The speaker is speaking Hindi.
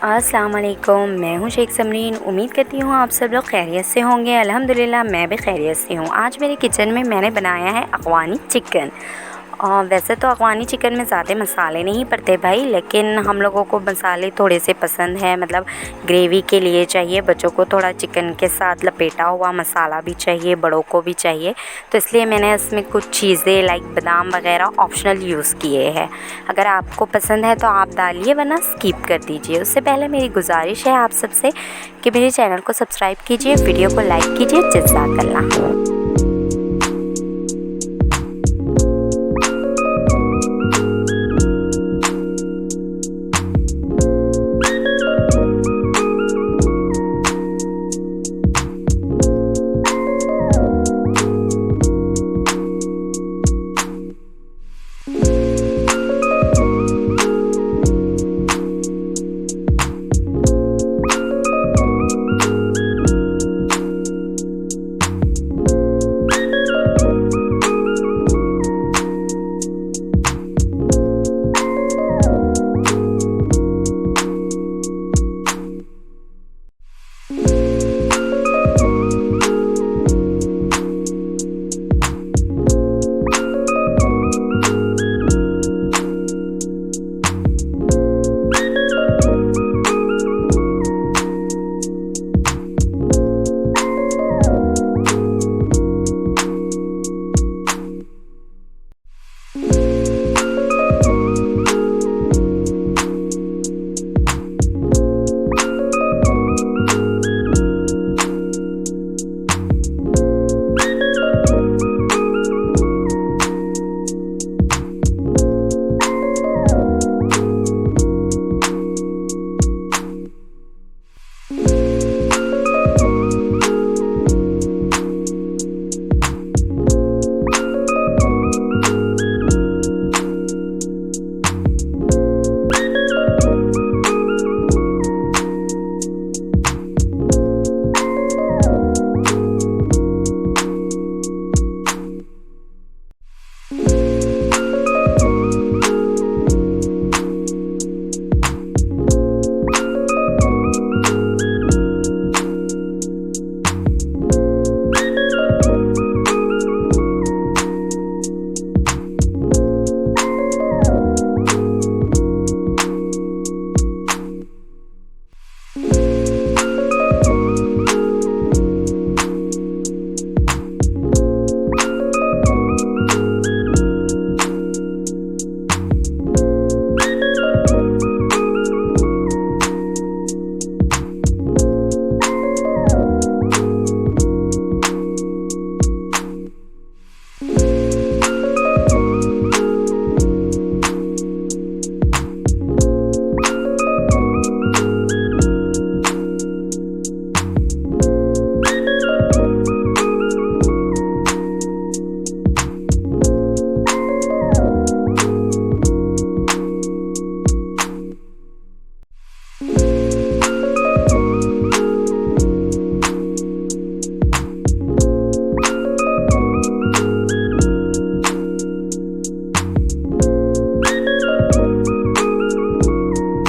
अस्सलाम वालेकुम, मैं हूँ शेख समरीन। उम्मीद करती हूँ आप सब लोग खैरियत से होंगे। अल्हम्दुलिल्लाह मैं भी खैरियत से हूँ। आज मेरे किचन में मैंने बनाया है अफ़गानी चिकन। वैसे तो अफ़गानी चिकन में ज़्यादा मसाले नहीं पड़ते भाई, लेकिन हम लोगों को मसाले थोड़े से पसंद है। मतलब ग्रेवी के लिए चाहिए, बच्चों को थोड़ा चिकन के साथ लपेटा हुआ मसाला भी चाहिए, बड़ों को भी चाहिए। तो इसलिए मैंने इसमें कुछ चीज़ें लाइक बादाम वगैरह ऑप्शनल यूज़ किए हैं। अगर आपको पसंद है तो आप डालिए, वरना स्किप कर दीजिए। उससे पहले मेरी गुजारिश है आप सबसे कि मेरे चैनल को सब्सक्राइब कीजिए, वीडियो को लाइक कीजिए। जज़ाकल्लाह।